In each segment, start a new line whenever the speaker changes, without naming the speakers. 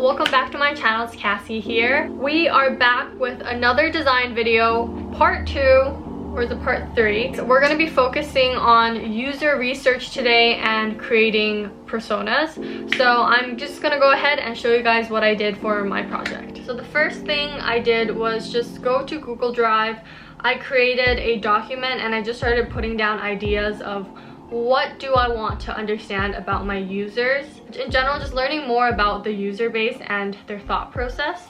welcome back to my channel. It's Cassie here. We are back with another design video, part 2, or is it part 3? So we're going to be focusing on user research today and creating personas. So I'm just going to go ahead and show you guys what I did for my project. So the first thing I did was just go to Google Drive. I created a document and I just started putting down ideas of what do I want to understand about my users. In general, just learning more about the user base and their thought process.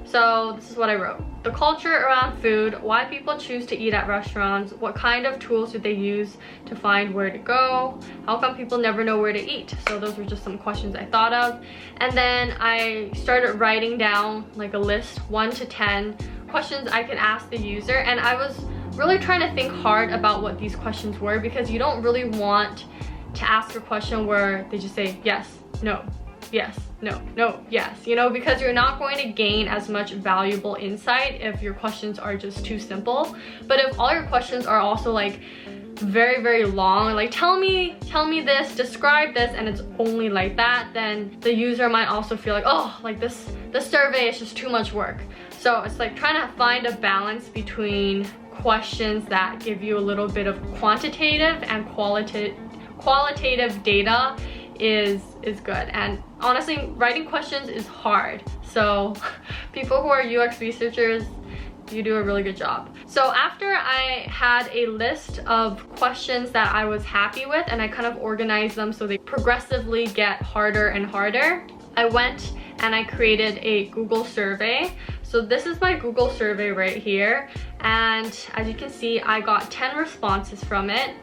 So this is what I wrote. The culture around food, why people choose to eat at restaurants, what kind of tools do they use to find where to go, how come people never know where to eat. So those were just some questions I thought of. And then I started writing down like a list, 1 to 10 questions I could ask the user. And I was really trying to think hard about what these questions were, because you don't really want to ask a question where they just say yes, no, yes, no, no, yes, you know, because you're not going to gain as much valuable insight if your questions are just too simple. But if all your questions are also like very long, like tell me this, describe this, and it's only like that, then the user might also feel like, oh, like this survey is just too much work. So it's like trying to find a balance between questions that give you a little bit of quantitative and qualitative data is good. And honestly, writing questions is hard. So people who are UX researchers, you do a really good job. So after I had a list of questions that I was happy with and I kind of organized them so they progressively get harder and harder, I went and I created a Google survey. So this is my Google survey right here, and as you can see, I got 10 responses from it.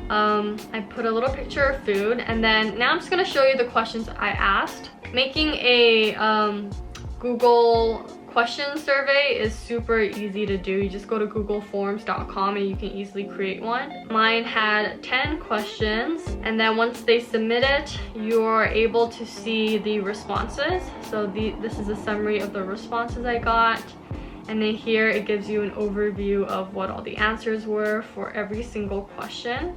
I put a little picture of food, and then now I'm just going to show you the questions I asked. Making a Google question survey is super easy to do. You just go to googleforms.com and you can easily create one. Mine had 10 questions, and then once they submit it, you're able to see the responses. So this is a summary of the responses I got, and then here it gives you an overview of what all the answers were for every single question.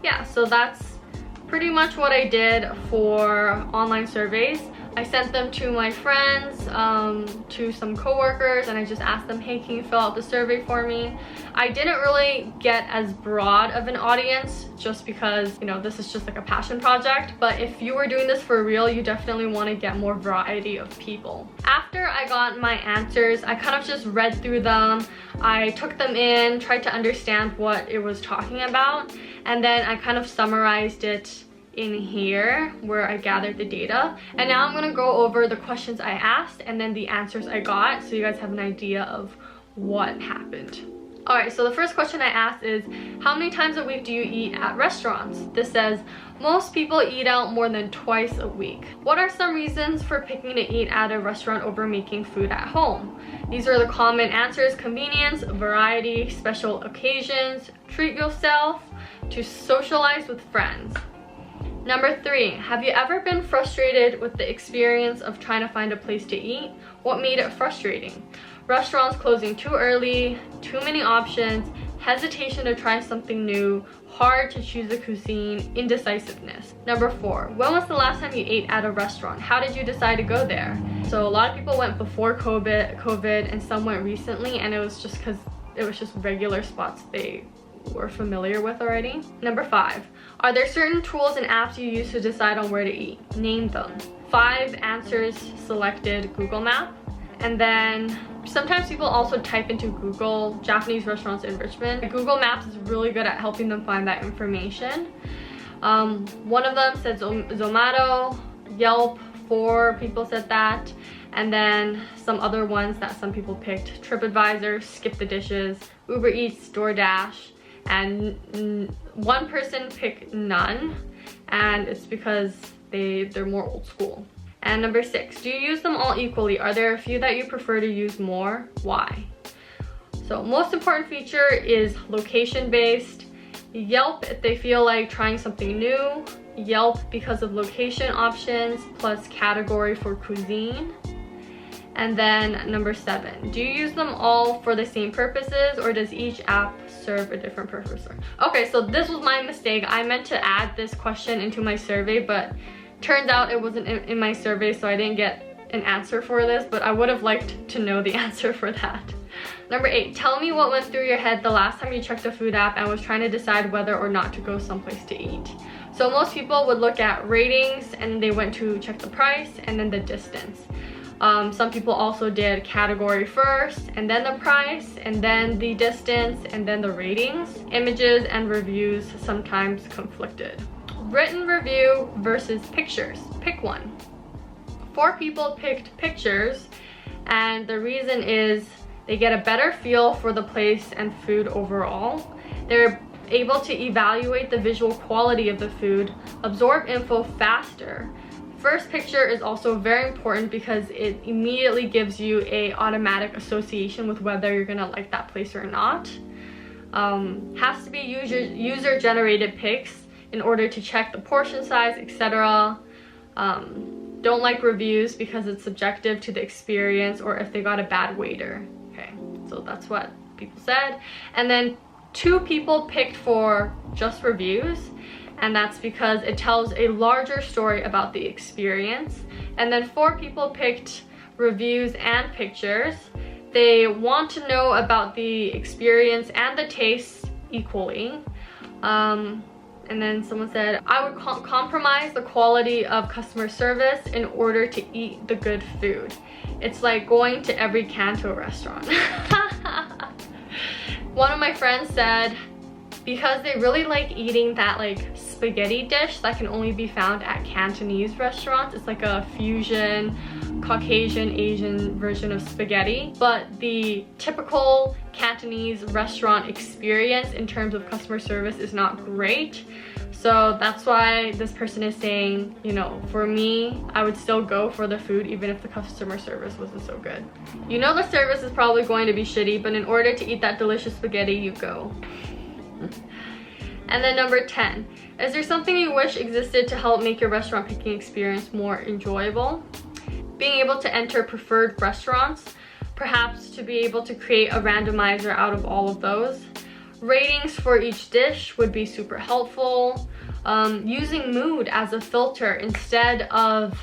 Yeah, so that's pretty much what I did for online surveys. I sent them to my friends, to some coworkers, and I just asked them, hey, can you fill out the survey for me? I didn't really get as broad of an audience just because, you know, this is just like a passion project. But if you were doing this for real, you definitely want to get more variety of people. After I got my answers, I kind of just read through them. I took them in, tried to understand what it was talking about, and then I kind of summarized it in here where I gathered the data. And now I'm gonna go over the questions I asked and then the answers I got, so you guys have an idea of what happened. Alright, so the first question I asked is, how many times a week do you eat at restaurants? This says, most people eat out more than twice a week. What are some reasons for picking to eat at a restaurant over making food at home? These are the common answers: convenience, variety, special occasions, treat yourself, to socialize with friends. Number 3, have you ever been frustrated with the experience of trying to find a place to eat? What made it frustrating? Restaurants closing too early, too many options, hesitation to try something new, hard to choose a cuisine, indecisiveness. Number 4, when was the last time you ate at a restaurant? How did you decide to go there? So a lot of people went before COVID, and some went recently, and it was just because it was just regular spots they were familiar with already. Number 5, are there certain tools and apps you use to decide on where to eat? Name them. 5 answers selected Google Map. And then sometimes people also type into Google Japanese restaurants in Richmond. Google Maps is really good at helping them find that information. One of them said Zomato, Yelp, 4 people said that. And then some other ones that some people picked: TripAdvisor, Skip the Dishes, Uber Eats, DoorDash. And one person picked none, and it's because they're more old school. And number 6, do you use them all equally? Are there a few that you prefer to use more? Why? So most important feature is location based. Yelp if they feel like trying something new. Yelp because of location options plus category for cuisine. And then number 7, do you use them all for the same purposes, or does each app serve a different purpose? Okay, so this was my mistake. I meant to add this question into my survey, but Turns out it wasn't in my survey, so I didn't get an answer for this, but I would have liked to know the answer for that. Number 8, tell me what went through your head the last time you checked a food app and was trying to decide whether or not to go someplace to eat. So most people would look at ratings and they went to check the price and then the distance. Some people also did category first and then the price and then the distance and then the ratings. Images and reviews sometimes conflicted. Written review versus pictures. Pick one. 4 people picked pictures, and the reason is they get a better feel for the place and food overall. They're able to evaluate the visual quality of the food, absorb info faster. First picture is also very important because it immediately gives you an automatic association with whether you're gonna like that place or not. Has to be user-generated pics in order to check the portion size, etc. Don't like reviews because it's subjective to the experience or if they got a bad waiter. Okay, so that's what people said. And then 2 people picked for just reviews, and that's because it tells a larger story about the experience. And then 4 people picked reviews and pictures. They want to know about the experience and the taste equally. And then someone said, I would compromise the quality of customer service in order to eat the good food. It's like going to every Canto restaurant. One of my friends said, because they really like eating that like spaghetti dish that can only be found at Cantonese restaurants. It's like a fusion Caucasian Asian version of spaghetti, but the typical Cantonese restaurant experience in terms of customer service is not great. So that's why this person is saying, you know, for me, I would still go for the food even if the customer service wasn't so good. You know the service is probably going to be shitty, but in order to eat that delicious spaghetti, you go. And then number 10, is there something you wish existed to help make your restaurant picking experience more enjoyable? Being able to enter preferred restaurants, perhaps to be able to create a randomizer out of all of those. Ratings for each dish would be super helpful. Using mood as a filter instead of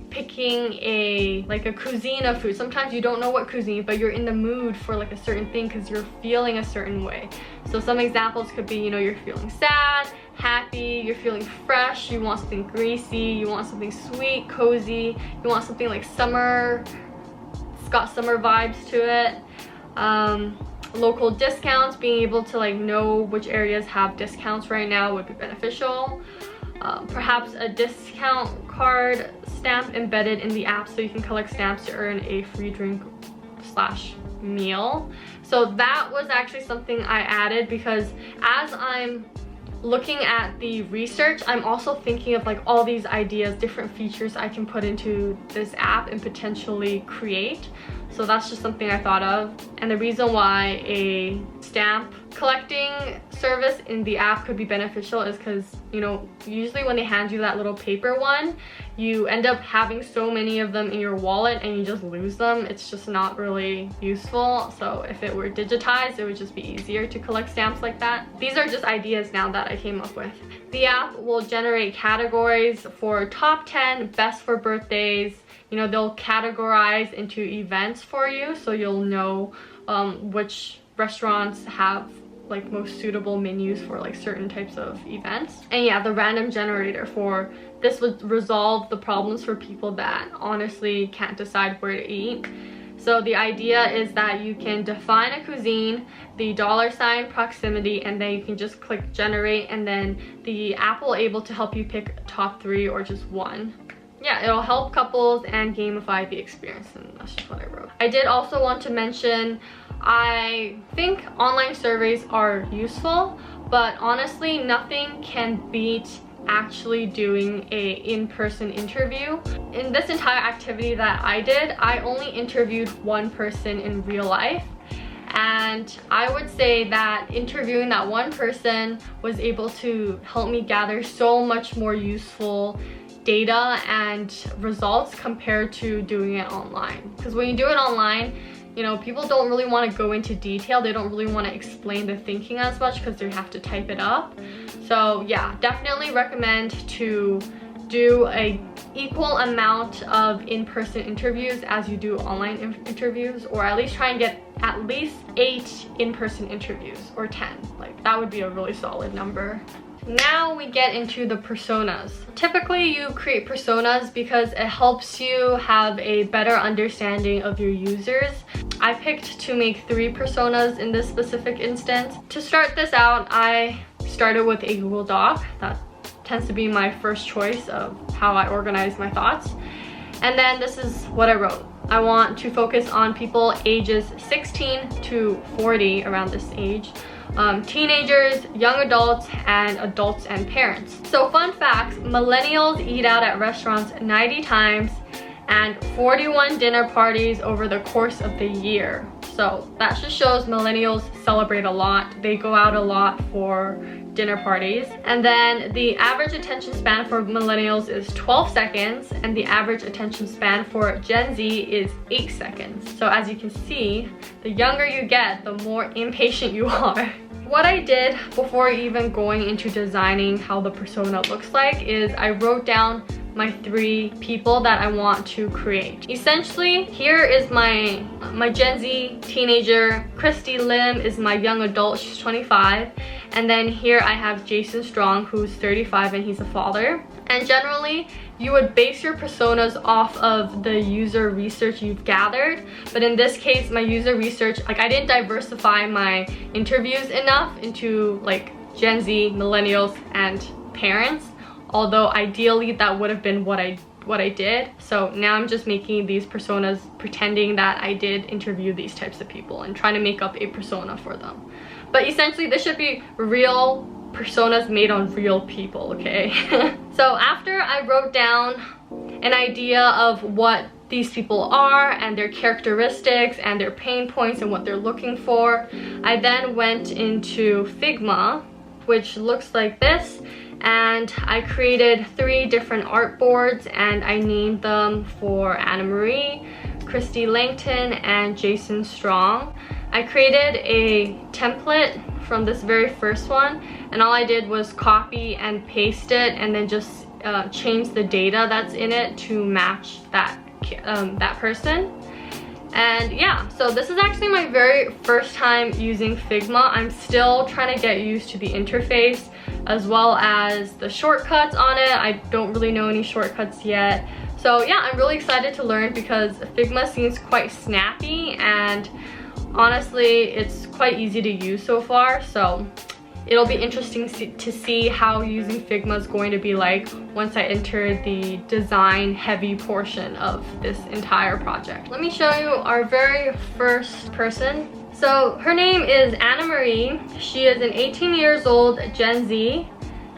picking a cuisine of food. Sometimes you don't know what cuisine, but you're in the mood for like a certain thing because you're feeling a certain way. So some examples could be, you know, you're feeling sad, happy, you're feeling fresh, you want something greasy, you want something sweet, cozy, you want something like summer, it's got summer vibes to it. Local discounts, being able to like know which areas have discounts right now would be beneficial. Perhaps a discount card stamp embedded in the app so you can collect stamps to earn a free drink / meal. So that was actually something I added because as I'm looking at the research, I'm also thinking of like all these ideas, different features I can put into this app and potentially create. So that's just something I thought of. And the reason why a stamp collecting service in the app could be beneficial is because, you know, usually when they hand you that little paper one, you end up having so many of them in your wallet and you just lose them. It's just not really useful. So if it were digitized, it would just be easier to collect stamps like that. These are just ideas now that I came up with. The app will generate categories for top 10, best for birthdays. You know, they'll categorize into events for you, so you'll know which restaurants have like most suitable menus for like certain types of events. And yeah, the random generator for this would resolve the problems for people that honestly can't decide where to eat. So the idea is that you can define a cuisine, the $ proximity, and then you can just click generate, and then the app will able to help you pick top 3 or just 1. Yeah, it'll help couples and gamify the experience, and that's just what I wrote. I did also want to mention, I think online surveys are useful, but honestly, nothing can beat actually doing a in-person interview. In this entire activity that I did, I only interviewed one person in real life. And I would say that interviewing that one person was able to help me gather so much more useful data and results compared to doing it online. Because when you do it online, you know, people don't really want to go into detail. They don't really want to explain the thinking as much because they have to type it up. So yeah, definitely recommend to do a equal amount of in-person interviews as you do online interviews, or at least try and get at least 8 in-person interviews, or 10. Like, that would be a really solid number. Now we get into the personas. Typically you create personas because it helps you have a better understanding of your users. I picked to make 3 personas in this specific instance. To start this out, I started with a Google Doc. That tends to be my first choice of how I organize my thoughts. And then this is what I wrote. I want to focus on people ages 16 to 40, around this age. Teenagers, young adults, and adults and parents. So fun facts, millennials eat out at restaurants 90 times and 41 dinner parties over the course of the year. So that just shows millennials celebrate a lot. They go out a lot for dinner parties. And then the average attention span for millennials is 12 seconds, and the average attention span for Gen Z is 8 seconds. So as you can see, the younger you get, the more impatient you are. What I did before even going into designing how the persona looks like is I wrote down my 3 people that I want to create. Essentially, here is my Gen Z teenager. Christy Lim is my young adult, she's 25. And then here I have Jason Strong, who's 35 and he's a father. And generally, you would base your personas off of the user research you've gathered. But in this case, my user research, like, I didn't diversify my interviews enough into like Gen Z, millennials, and parents. Although ideally that would have been what I did. So now I'm just making these personas pretending that I did interview these types of people and trying to make up a persona for them. But essentially this should be real personas made on real people, okay? So after I wrote down an idea of what these people are and their characteristics and their pain points and what they're looking for, I then went into Figma, which looks like this. And I created 3 different artboards and I named them for Anna Marie, Christy Langton, and Jason Strong. I created a template from this very first one, and all I did was copy and paste it and then just change the data that's in it to match that person. And yeah, so this is actually my very first time using Figma. I'm still trying to get used to the interface as well as the shortcuts on it. I don't really know any shortcuts yet. So yeah, I'm really excited to learn because Figma seems quite snappy and honestly, it's quite easy to use so far. So it'll be interesting to see how using Figma is going to be like once I enter the design heavy portion of this entire project. Let me show you our very first person. So her name is Anna Marie. She is an 18 years old Gen Z,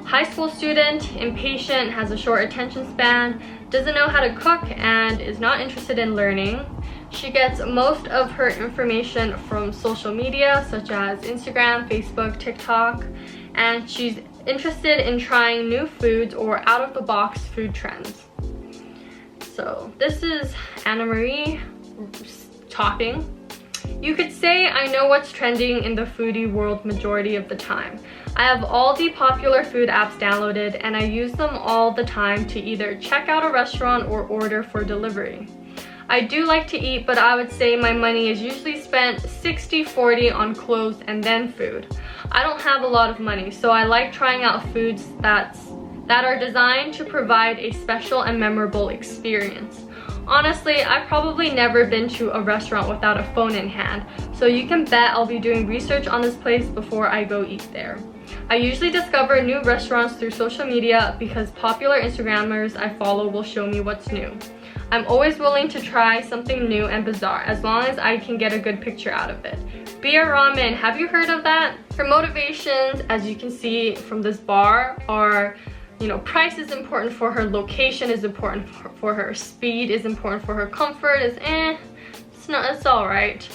high school student, impatient, has a short attention span, doesn't know how to cook, and is not interested in learning. She gets most of her information from social media such as Instagram, Facebook, TikTok, and she's interested in trying new foods or out-of-the-box food trends. So this is Anna Marie talking. You could say I know what's trending in the foodie world majority of the time. I have all the popular food apps downloaded and I use them all the time to either check out a restaurant or order for delivery. I do like to eat, but I would say my money is usually spent 60-40 on clothes and then food. I don't have a lot of money, so I like trying out foods that are designed to provide a special and memorable experience. Honestly, I've probably never been to a restaurant without a phone in hand, so you can bet I'll be doing research on this place before I go eat there. I usually discover new restaurants through social media because popular Instagrammers I follow will show me what's new. I'm always willing to try something new and bizarre as long as I can get a good picture out of it. Beer ramen, have you heard of that? Her motivations, as you can see from this bar, are, you know, price is important for her, location is important for her, speed is important for her, comfort is it's all right.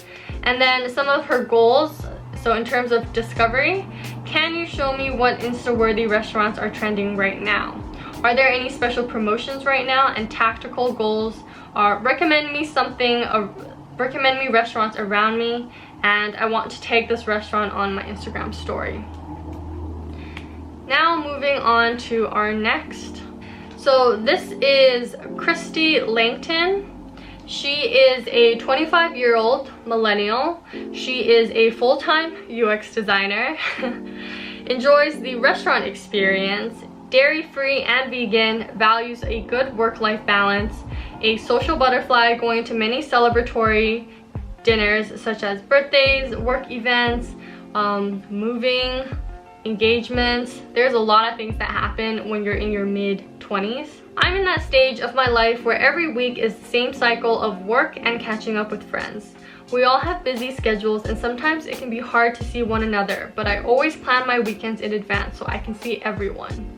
And then some of her goals, so in terms of discovery, can you show me what Insta-worthy restaurants are trending right now? Are there any special promotions right now? And tactical goals are recommend me restaurants around me, and I want to tag this restaurant on my Instagram story. Now moving on to our next. So this is Christy Langton. She is a 25-year-old millennial. She is a full-time UX designer, enjoys the restaurant experience, dairy-free and vegan, values a good work-life balance, a social butterfly going to many celebratory dinners such as birthdays, work events, moving, engagements. There's a lot of things that happen when you're in your mid-20s. I'm in that stage of my life where every week is the same cycle of work and catching up with friends. We all have busy schedules and sometimes it can be hard to see one another, but I always plan my weekends in advance so I can see everyone.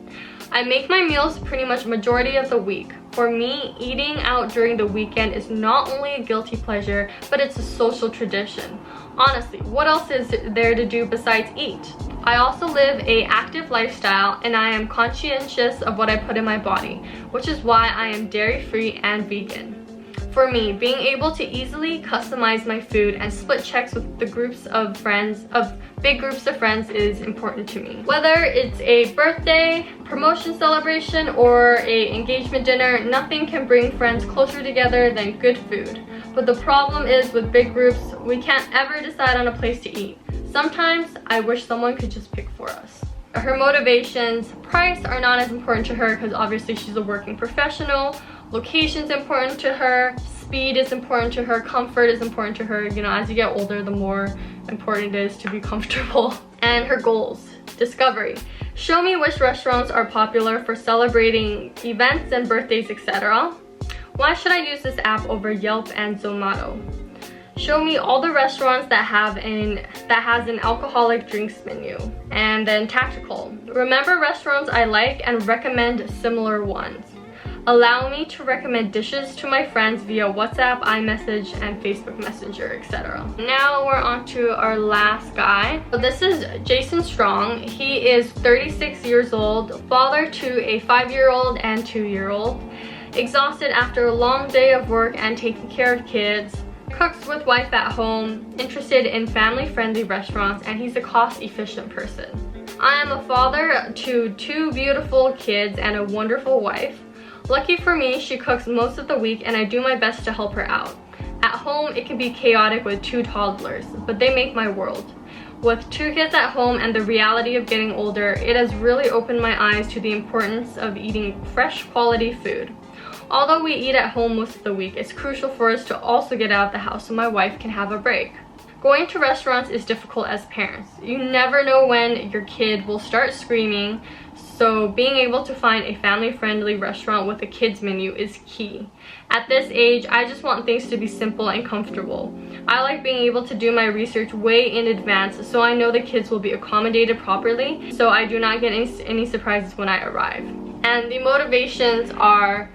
I make my meals pretty much majority of the week. For me, eating out during the weekend is not only a guilty pleasure, but it's a social tradition. Honestly, what else is there to do besides eat? I also live an active lifestyle and I am conscientious of what I put in my body, which is why I am dairy-free and vegan. For me, being able to easily customize my food and split checks with the big groups of friends is important to me. Whether it's a birthday, promotion celebration, or a engagement dinner, nothing can bring friends closer together than good food. But the problem is with big groups, we can't ever decide on a place to eat. Sometimes I wish someone could just pick for us. Her motivations, price are not as important to her because obviously she's a working professional. Location's important to her, speed is important to her, comfort is important to her. You know, as you get older, the more important it is to be comfortable. And her goals, discovery. Show me which restaurants are popular for celebrating events and birthdays, etc. Why should I use this app over Yelp and Zomato? Show me all the restaurants that has an alcoholic drinks menu. And then tactical. Remember restaurants I like and recommend similar ones. Allow me to recommend dishes to my friends via WhatsApp, iMessage, and Facebook Messenger, etc. Now we're on to our last guy. So this is Jason Strong. He is 36 years old, father to a 5-year-old and 2-year-old. Exhausted after a long day of work and taking care of kids. Cooks with wife at home, interested in family-friendly restaurants, and he's a cost-efficient person. I am a father to 2 beautiful kids and a wonderful wife. Lucky for me, she cooks most of the week and I do my best to help her out. At home, it can be chaotic with 2 toddlers, but they make my world. With 2 kids at home and the reality of getting older, it has really opened my eyes to the importance of eating fresh, quality food. Although we eat at home most of the week, it's crucial for us to also get out of the house so my wife can have a break. Going to restaurants is difficult as parents. You never know when your kid will start screaming, so being able to find a family-friendly restaurant with a kids menu is key. At this age, I just want things to be simple and comfortable. I like being able to do my research way in advance so I know the kids will be accommodated properly, so I do not get any surprises when I arrive. And the motivations are,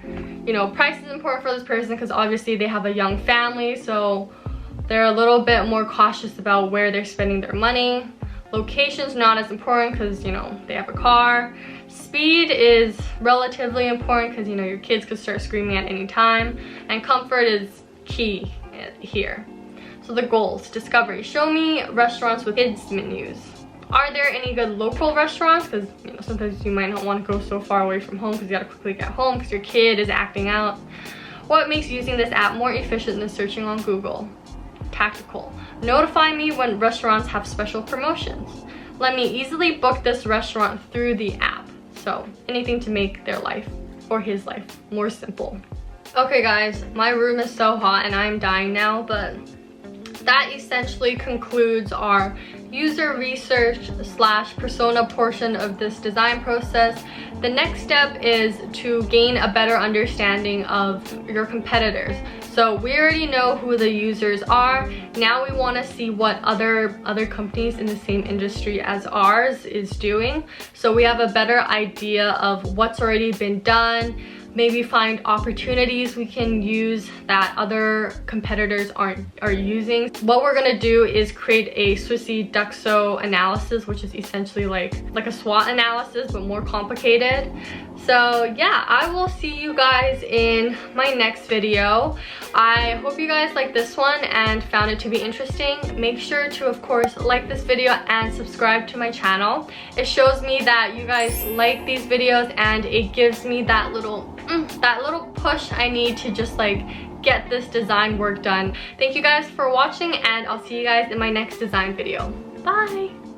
you know, price is important for this person because obviously they have a young family, so they're a little bit more cautious about where they're spending their money. Location's not as important because, you know, they have a car. Speed is relatively important because, you know, your kids could start screaming at any time. And comfort is key here. So the goals, discovery. Show me restaurants with kids menus. Are there any good local restaurants? Because, you know, sometimes you might not want to go so far away from home because you gotta quickly get home because your kid is acting out. What makes using this app more efficient than searching on Google? Tactical. Notify me when restaurants have special promotions. Let me easily book this restaurant through the app. So anything to make their life or his life more simple. Okay guys, my room is so hot and I'm dying now, but that essentially concludes our user research / persona portion of this design process. The next step is to gain a better understanding of your competitors. So we already know who the users are. Now we want to see what other companies in the same industry as ours is doing. So we have a better idea of what's already been done, maybe find opportunities we can use that other competitors are using. What we're gonna do is create a Swissy Duxo analysis, which is essentially like a SWOT analysis but more complicated. So yeah, I will see you guys in my next video. I hope you guys like this one and found it to be interesting. Make sure to, of course, like this video and subscribe to my channel. It shows me that you guys like these videos and it gives me that little push I need to just like get this design work done. Thank you guys for watching, and I'll see you guys in my next design video. Bye!